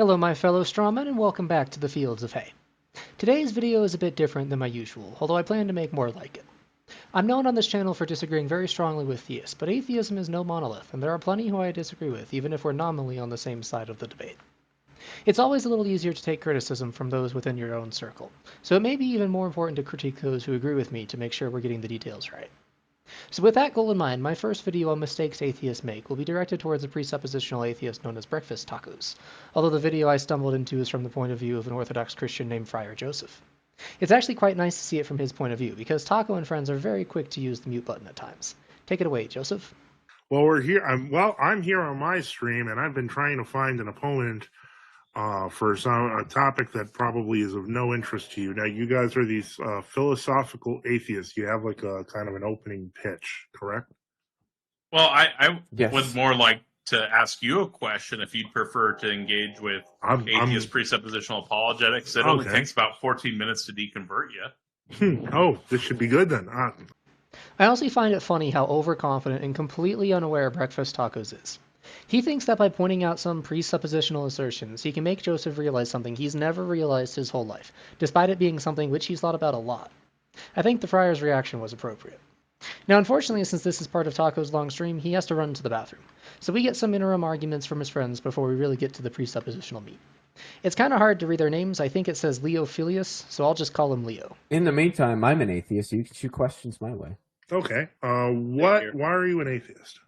Hello my fellow strawmen and welcome back to the Fields of Hay. Today's video is a bit different than my usual, although I plan to make more like it. I'm known on this channel for disagreeing very strongly with theists, but atheism is no monolith, and there are plenty who I disagree with, even if we're nominally on the same side of the debate. It's always a little easier to take criticism from those within your own circle, so it may be even more important to critique those who agree with me to make sure we're getting the details right. So with that goal in mind, my first video on mistakes atheists make will be directed towards a presuppositional atheist known as breakfast tacos, although the video I stumbled into is from the point of view of an Orthodox Christian named Friar Joseph. It's actually quite nice to see it from his point of view, because Taco and friends are very quick to use the mute button at times. Take it away, Joseph. Well, we're here. I'm here on my stream, and I've been trying to find an opponent for a topic that probably is of no interest to you. Now, you guys are these philosophical atheists. You have like a kind of an opening pitch, correct? Well, I Yes. would more like to ask you a question if you'd prefer to engage with atheist presuppositional apologetics. It only takes about 14 minutes to deconvert you. Oh, this should be good then. I also find it funny how overconfident and completely unaware Breakfast Tacos is. He thinks that by pointing out some presuppositional assertions, he can make Joseph realize something he's never realized his whole life, despite it being something which he's thought about a lot. I think the friar's reaction was appropriate. Now, unfortunately, since this is part of Taco's long stream, he has to run to the bathroom, so we get some interim arguments from his friends before we really get to the presuppositional meat. It's kind of hard to read their names. I think it says Leo Filius, so I'll just call him Leo. In the meantime, I'm an atheist. You can shoot questions my way. Okay. Why are you an atheist?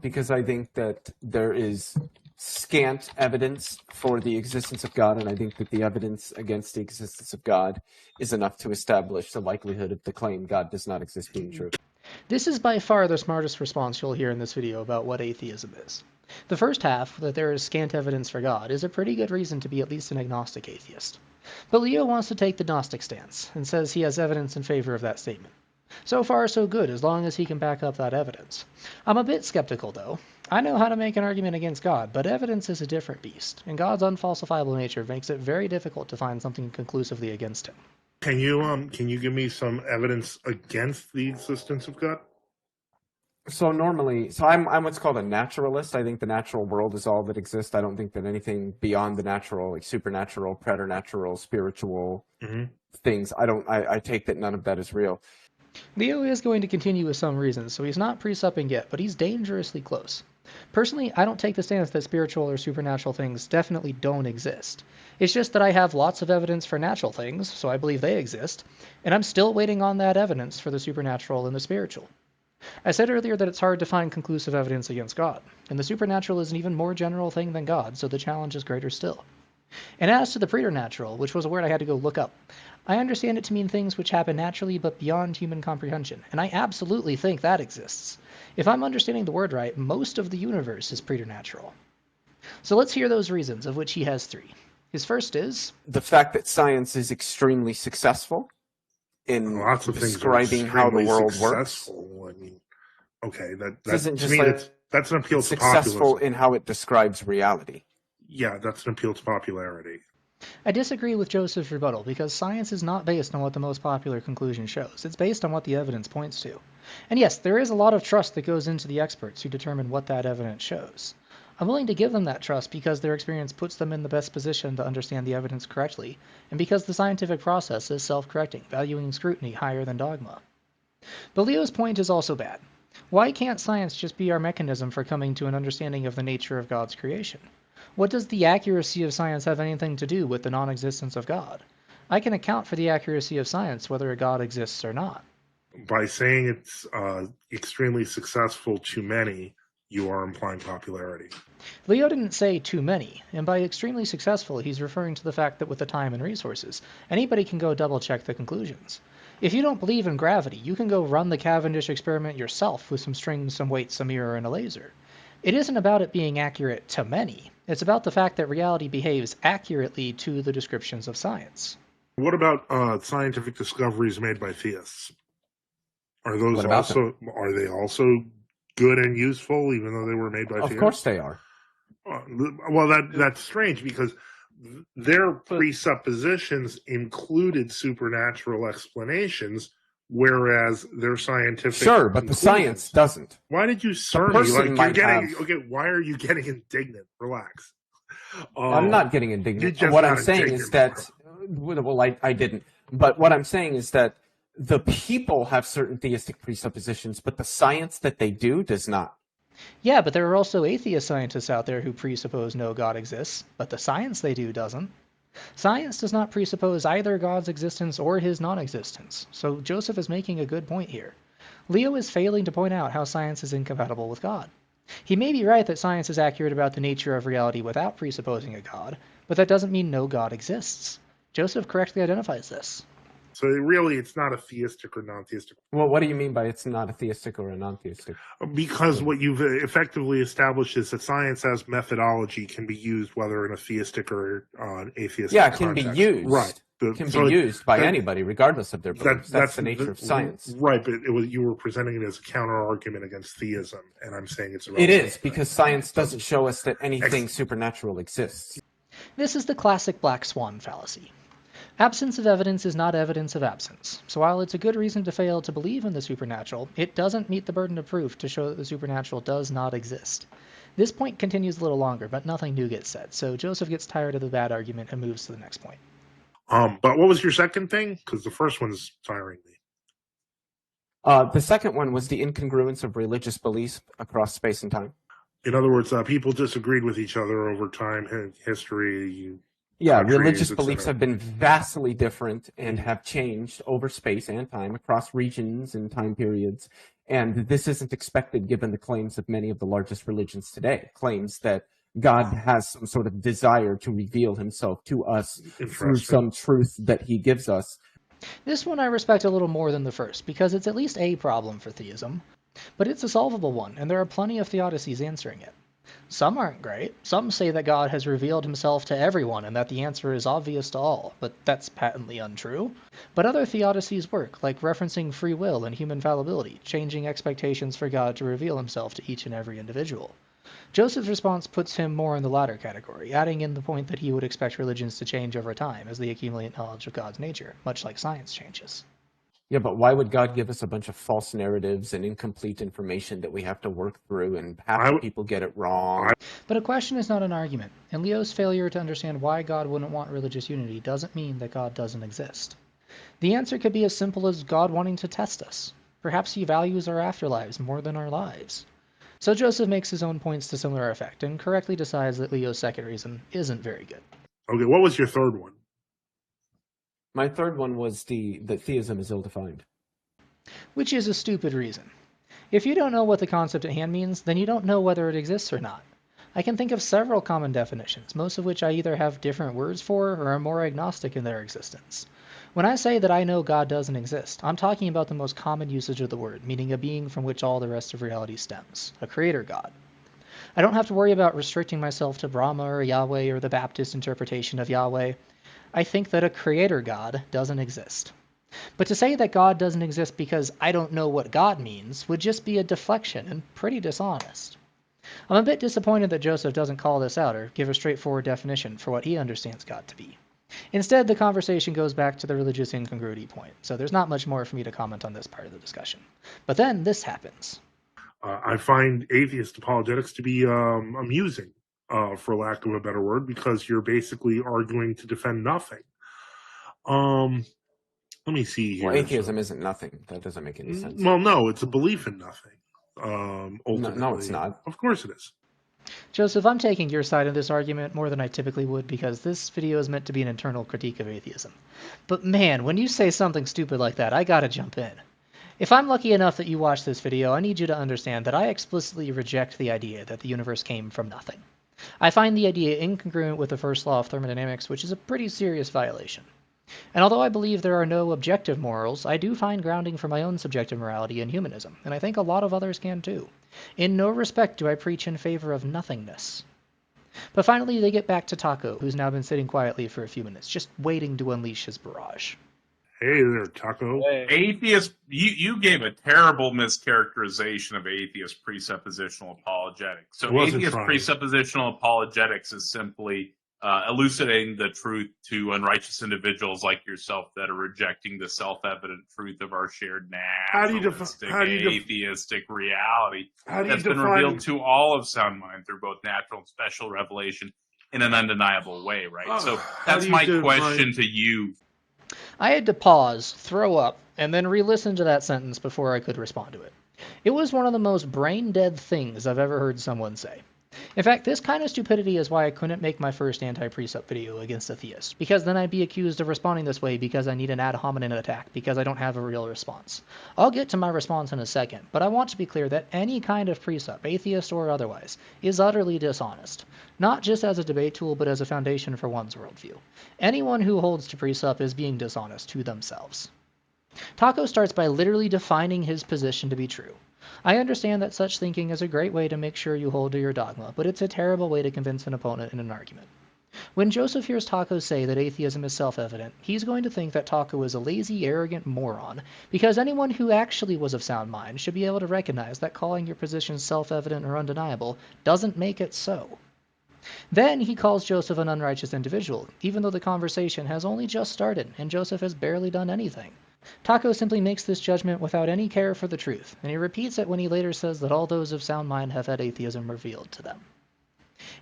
Because I think that there is scant evidence for the existence of God, and I think that the evidence against the existence of God is enough to establish the likelihood of the claim God does not exist being true. This is by far the smartest response you'll hear in this video about what atheism is. The first half, that there is scant evidence for God, is a pretty good reason to be at least an agnostic atheist. But Leo wants to take the Gnostic stance, and says he has evidence in favor of that statement. So far, so good, as long as he can back up that evidence. I'm a bit skeptical, though. I know how to make an argument against God, but evidence is a different beast, and God's unfalsifiable nature makes it very difficult to find something conclusively against him. Can you give me some evidence against the existence of God? So I'm what's called a naturalist. I think the natural world is all that exists. I don't think that anything beyond the natural, like supernatural, preternatural, spiritual things, I take that none of that is real. Leo is going to continue with some reasons, so he's not presupping yet, but he's dangerously close. Personally, I don't take the stance that spiritual or supernatural things definitely don't exist. It's just that I have lots of evidence for natural things, so I believe they exist, and I'm still waiting on that evidence for the supernatural and the spiritual. I said earlier that it's hard to find conclusive evidence against God, and the supernatural is an even more general thing than God, so the challenge is greater still. And as to the preternatural, which was a word I had to go look up, I understand it to mean things which happen naturally but beyond human comprehension, and I absolutely think that exists. If I'm understanding the word right, most of the universe is preternatural. So let's hear those reasons, of which he has three. His first is the fact that science is extremely successful in lots of describing how the world works. I mean, okay, that's an appeal to successful populism. in how it describes reality. Yeah, that's an appeal to popularity. I disagree with Joseph's rebuttal because science is not based on what the most popular conclusion shows. It's based on what the evidence points to. And yes, there is a lot of trust that goes into the experts who determine what that evidence shows. I'm willing to give them that trust because their experience puts them in the best position to understand the evidence correctly, and because the scientific process is self-correcting, valuing scrutiny higher than dogma. But Leo's point is also bad. Why can't science just be our mechanism for coming to an understanding of the nature of God's creation? What does the accuracy of science have anything to do with the non-existence of God? I can account for the accuracy of science whether a God exists or not. By saying it's extremely successful to many, you are implying popularity. Leo didn't say too many, and by extremely successful he's referring to the fact that with the time and resources, anybody can go double-check the conclusions. If you don't believe in gravity, you can go run the Cavendish experiment yourself with some strings, some weights, a mirror, and a laser. It isn't about it being accurate to many. It's about the fact that reality behaves accurately to the descriptions of science. What about scientific discoveries made by theists? Are they also good and useful, even though they were made by theists? Of course they are. Well, that's strange because their presuppositions included supernatural explanations, whereas their scientific... Sure, but the science doesn't. Why did you sir me? Like, why are you getting indignant? Relax. I'm not getting indignant. just What got I'm saying is that, well, I didn't. But what I'm saying is that the people have certain theistic presuppositions, but the science that they do does not. Yeah, but there are also atheist scientists out there who presuppose no God exists, but the science they do doesn't. Science does not presuppose either God's existence or his non-existence, so Joseph is making a good point here. Leo is failing to point out how science is incompatible with God. He may be right that science is accurate about the nature of reality without presupposing a God, but that doesn't mean no God exists. Joseph correctly identifies this. So really, it's not a theistic or non-theistic. Well, what do you mean by it's not a theistic or a non-theistic? Because what you've effectively established is that science as methodology can be used whether in a theistic or atheistic Yeah, it can context. be used. Right. It can be used by anybody, regardless of their beliefs. That's the nature of science. Right, but you were presenting it as a counter-argument against theism, and I'm saying it's It is, because science doesn't show us that anything supernatural exists. This is the classic black swan fallacy. Absence of evidence is not evidence of absence. So while it's a good reason to fail to believe in the supernatural, it doesn't meet the burden of proof to show that the supernatural does not exist. This point continues a little longer, but nothing new gets said, so Joseph gets tired of the bad argument and moves to the next point. But what was your second thing? Because the first one is tiring me. The second one was the incongruence of religious beliefs across space and time. In other words, people disagreed with each other over time, history. Yeah, religious beliefs have been vastly different and have changed over space and time across regions and time periods. And this isn't expected given the claims of many of the largest religions today. Claims that God has some sort of desire to reveal himself to us through some truth that he gives us. This one I respect a little more than the first, because it's at least a problem for theism. But it's a solvable one, and there are plenty of theodicies answering it. Some aren't great. Some say that God has revealed himself to everyone and that the answer is obvious to all, but that's patently untrue. But other theodicies work, like referencing free will and human fallibility, changing expectations for God to reveal himself to each and every individual. Joseph's response puts him more in the latter category, adding in the point that he would expect religions to change over time as they accumulate knowledge of God's nature, much like science changes. Yeah, but why would God give us a bunch of false narratives and incomplete information that we have to work through, and half the people get it wrong? But a question is not an argument, and Leo's failure to understand why God wouldn't want religious unity doesn't mean that God doesn't exist. The answer could be as simple as God wanting to test us. Perhaps he values our afterlives more than our lives. So Joseph makes his own points to similar effect, and correctly decides that Leo's second reason isn't very good. Okay, what was your third one? My third one was that theism is ill-defined. Which is a stupid reason. If you don't know what the concept at hand means, then you don't know whether it exists or not. I can think of several common definitions, most of which I either have different words for or are more agnostic in their existence. When I say that I know God doesn't exist, I'm talking about the most common usage of the word, meaning a being from which all the rest of reality stems, a creator God. I don't have to worry about restricting myself to Brahma or Yahweh or the Baptist interpretation of Yahweh. I think that a creator God doesn't exist. But to say that God doesn't exist because I don't know what God means would just be a deflection and pretty dishonest. I'm a bit disappointed that Joseph doesn't call this out or give a straightforward definition for what he understands God to be. Instead, the conversation goes back to the religious incongruity point, so there's not much more for me to comment on this part of the discussion. But then this happens. I find atheist apologetics to be amusing. For lack of a better word, because you're basically arguing to defend nothing. Let me see here. Well, atheism isn't nothing. That doesn't make any sense. Well, no, it's a belief in nothing. Ultimately. No, it's not. Of course it is. Joseph, I'm taking your side of this argument more than I typically would because this video is meant to be an internal critique of atheism. But man, when you say something stupid like that, I gotta jump in. If I'm lucky enough that you watch this video, I need you to understand that I explicitly reject the idea that the universe came from nothing. I find the idea incongruent with the first law of thermodynamics, which is a pretty serious violation. And although I believe there are no objective morals, I do find grounding for my own subjective morality in humanism, and I think a lot of others can too. In no respect do I preach in favor of nothingness. But finally they get back to Taco, who's now been sitting quietly for a few minutes, just waiting to unleash his barrage. Hey there, Taco. Hey. Atheist, you gave a terrible mischaracterization of atheist presuppositional apologetics. So atheist presuppositional apologetics is simply elucidating the truth to unrighteous individuals like yourself that are rejecting the self-evident truth of our shared naturalistic, atheistic reality that's been revealed to all of sound mind through both natural and special revelation. in an undeniable way, right? So that's my question to you. I had to pause, throw up, and then re-listen to that sentence before I could respond to it. It was one of the most brain-dead things I've ever heard someone say. In fact, this kind of stupidity is why I couldn't make my first anti-precept video against atheists, because then I'd be accused of responding this way because I need an ad hominem attack, because I don't have a real response. I'll get to my response in a second, but I want to be clear that any kind of precept, atheist or otherwise, is utterly dishonest. Not just as a debate tool, but as a foundation for one's worldview. Anyone who holds to precept is being dishonest to themselves. Taco starts by literally defining his position to be true. I understand that such thinking is a great way to make sure you hold to your dogma, but it's a terrible way to convince an opponent in an argument. When Joseph hears Taco say that atheism is self-evident, he's going to think that Taco is a lazy, arrogant moron, because anyone who actually was of sound mind should be able to recognize that calling your position self-evident or undeniable doesn't make it so. Then he calls Joseph an unrighteous individual, even though the conversation has only just started and Joseph has barely done anything. Taco simply makes this judgment without any care for the truth, and he repeats it when he later says that all those of sound mind have had atheism revealed to them.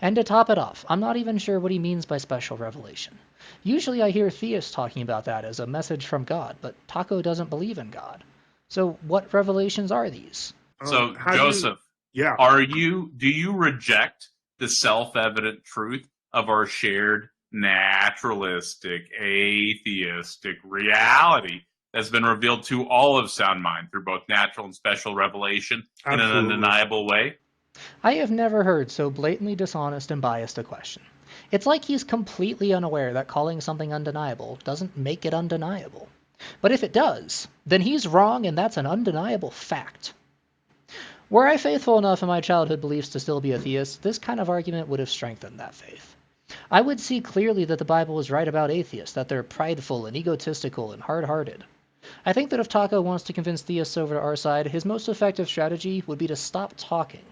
And to top it off, I'm not even sure what he means by special revelation. Usually I hear theists talking about that as a message from God, but Taco doesn't believe in God. So what revelations are these? So, Joseph, do you reject the self-evident truth of our shared naturalistic, atheistic reality that's been revealed to all of sound mind through both natural and special revelation in an undeniable way? I have never heard so blatantly dishonest and biased a question. It's like he's completely unaware that calling something undeniable doesn't make it undeniable. But if it does, then he's wrong and that's an undeniable fact. Were I faithful enough in my childhood beliefs to still be a theist, this kind of argument would have strengthened that faith. I would see clearly that the Bible is right about atheists, that they're prideful and egotistical and hard-hearted. I think that if Taco wants to convince theists over to our side, his most effective strategy would be to stop talking.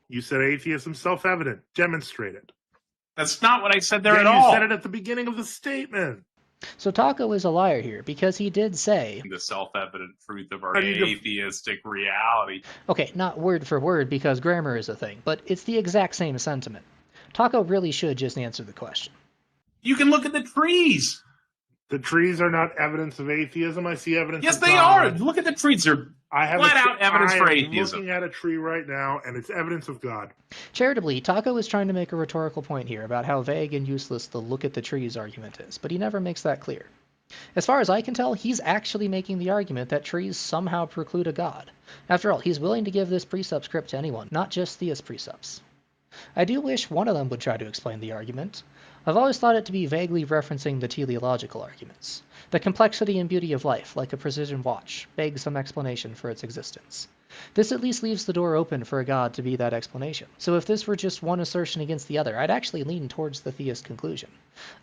You said atheism self-evident. Demonstrate it. That's not what I said there at all. You said it at the beginning of the statement. So Taco is a liar here, because he did say the self-evident truth of our atheistic reality. Okay, not word for word, because grammar is a thing, but it's the exact same sentiment. Taco really should just answer the question. You can look at the trees. The trees are not evidence of atheism. I see evidence yes, of they God. are. Look at the trees. They're flat-out evidence for atheism. I'm looking at a tree right now, and it's evidence of God. Charitably, Taco is trying to make a rhetorical point here about how vague and useless the look at the trees argument is, but he never makes that clear. As far as I can tell, he's actually making the argument that trees somehow preclude a God. After all, he's willing to give this precept script to anyone, not just theist precepts. I do wish one of them would try to explain the argument. I've always thought it to be vaguely referencing the teleological arguments. The complexity and beauty of life, like a precision watch, begs some explanation for its existence. This at least leaves the door open for a God to be that explanation. So if this were just one assertion against the other, I'd actually lean towards the theist conclusion.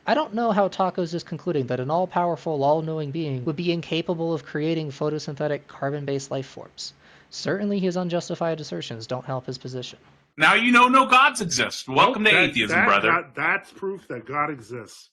I don't know how Tacos is concluding that an all-powerful, all-knowing being would be incapable of creating photosynthetic, carbon-based life forms. Certainly his unjustified assertions don't help his position. Now you know no gods exist. Welcome to atheism, brother. That's proof that God exists.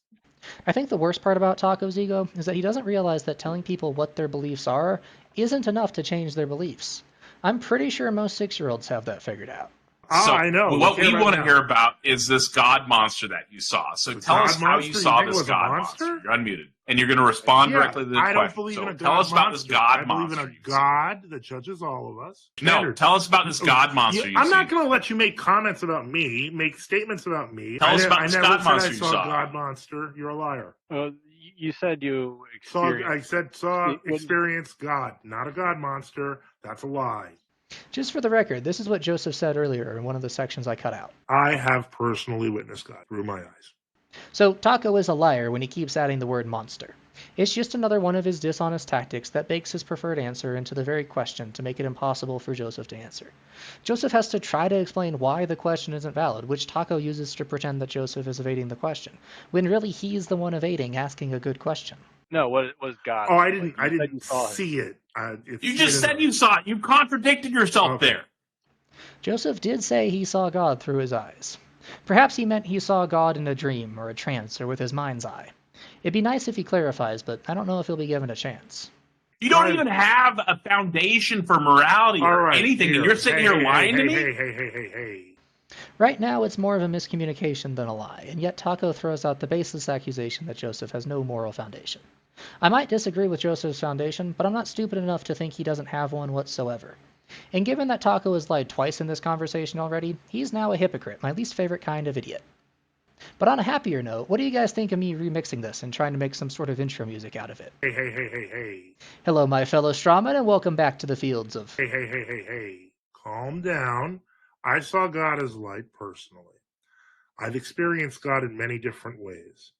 I think the worst part about Taco's ego is that he doesn't realize that telling people what their beliefs are isn't enough to change their beliefs. I'm pretty sure most 6-year-olds have that figured out. So I know. What we want to hear about is this God monster that you saw. So tell us how you saw this God monster. You're unmuted. And you're going to respond directly to the question. I don't believe in a God tell us about this God monster. I believe in a God that judges all of us. No, tell us about this God monster you I'm not going to let you make comments about me, make statements about me. Tell us about this God monster you saw. I never said I saw a God monster. You're a liar. You said you experienced. Experienced God, not a God monster. That's a lie. Just for the record, this is what Joseph said earlier in one of the sections I cut out. I have personally witnessed God through my eyes. So Taco is a liar when he keeps adding the word monster. It's just another one of his dishonest tactics that bakes his preferred answer into the very question to make it impossible for Joseph to answer. Joseph has to try to explain why the question isn't valid, which Taco uses to pretend that Joseph is evading the question, when really he's the one evading asking a good question. No, what was God? Oh, I didn't see it. You just said you saw it. You contradicted yourself there. Joseph did say he saw God through his eyes. Perhaps he meant he saw God in a dream or a trance or with his mind's eye. It'd be nice if he clarifies, but I don't know if he'll be given a chance. You don't even have a foundation for morality or anything, and you're sitting here lying to me? Hey. Right now, it's more of a miscommunication than a lie, and yet Taco throws out the baseless accusation that Joseph has no moral foundation. I might disagree with Joseph's foundation, but I'm not stupid enough to think he doesn't have one whatsoever. And given that Taco has lied twice in this conversation already, he's now a hypocrite, my least favorite kind of idiot. But on a happier note, what do you guys think of me remixing this and trying to make some sort of intro music out of it? Hey. Hello, my fellow strawmen, and welcome back to the fields of... Hey. Calm down. I saw God as light personally. I've experienced God in many different ways.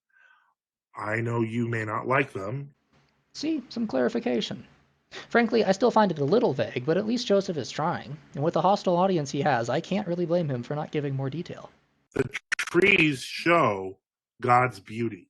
I know you may not like them. See, some clarification. Frankly, I still find it a little vague, but at least Joseph is trying. And with the hostile audience he has, I can't really blame him for not giving more detail. The trees show God's beauty.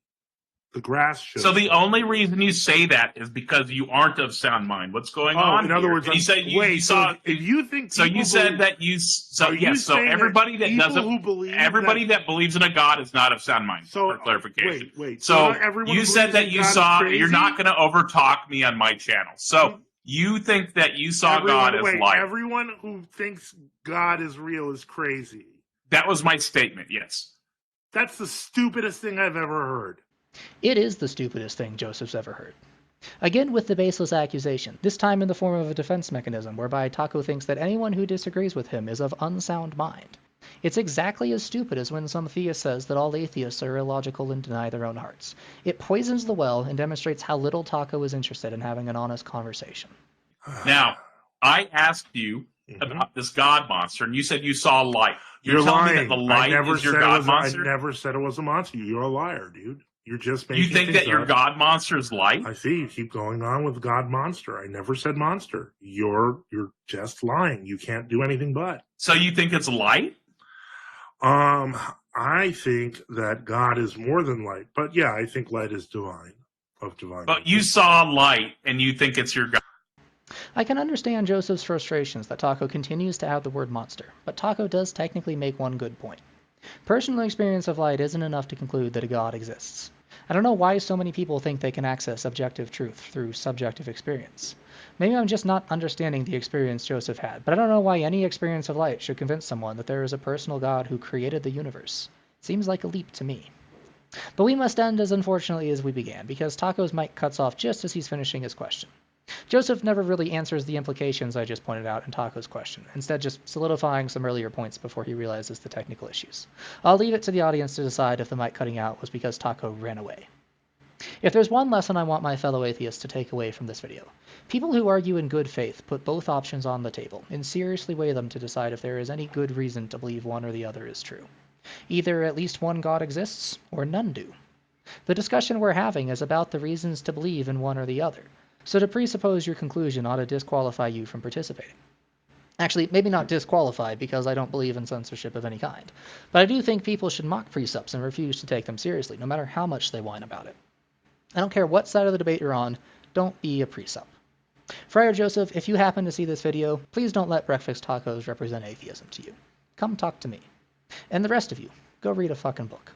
The grass shows. So the only reason you say that is because you aren't of sound mind. What's going on? In other words, you said you saw. If you think so, you said that you. So yes. So everybody that doesn't, everybody that believes in a God is not of sound mind. So for clarification. Wait. So you said that you saw. You're not going to overtalk me on my channel. So you think that you saw God as light. Everyone who thinks God is real is crazy. That was my statement. Yes. That's the stupidest thing I've ever heard. It is the stupidest thing Joseph's ever heard. Again with the baseless accusation, this time in the form of a defense mechanism whereby Taco thinks that anyone who disagrees with him is of unsound mind. It's exactly as stupid as when some theist says that all atheists are illogical and deny their own hearts. It poisons the well and demonstrates how little Taco is interested in having an honest conversation. Now, I asked you about this God monster, and you said you saw light. You're telling lying. me that the light is your God monster? I never said it was a monster. You're a liar, dude. You're just making. You think that your God monster is light? I see. You keep going on with God monster. I never said monster. You're just lying. You can't do anything but. So you think it's light? I think that God is more than light. But yeah, I think light is divine. But you saw light, and you think it's your God. I can understand Joseph's frustrations that Taco continues to add the word monster, but Taco does technically make one good point. Personal experience of light isn't enough to conclude that a God exists. I don't know why so many people think they can access objective truth through subjective experience. Maybe I'm just not understanding the experience Joseph had, but I don't know why any experience of light should convince someone that there is a personal God who created the universe. Seems like a leap to me. But we must end as unfortunately as we began, because Taco's mic cuts off just as he's finishing his question. Joseph never really answers the implications I just pointed out in Taco's question, instead just solidifying some earlier points before he realizes the technical issues. I'll leave it to the audience to decide if the mic cutting out was because Taco ran away. If there's one lesson I want my fellow atheists to take away from this video, people who argue in good faith put both options on the table and seriously weigh them to decide if there is any good reason to believe one or the other is true. Either at least one God exists, or none do. The discussion we're having is about the reasons to believe in one or the other, so to presuppose your conclusion ought to disqualify you from participating. Actually, maybe not disqualify, because I don't believe in censorship of any kind, but I do think people should mock precepts and refuse to take them seriously, no matter how much they whine about it. I don't care what side of the debate you're on, don't be a precept. Friar Joseph, if you happen to see this video, please don't let breakfast tacos represent atheism to you. Come talk to me. And the rest of you, go read a fucking book.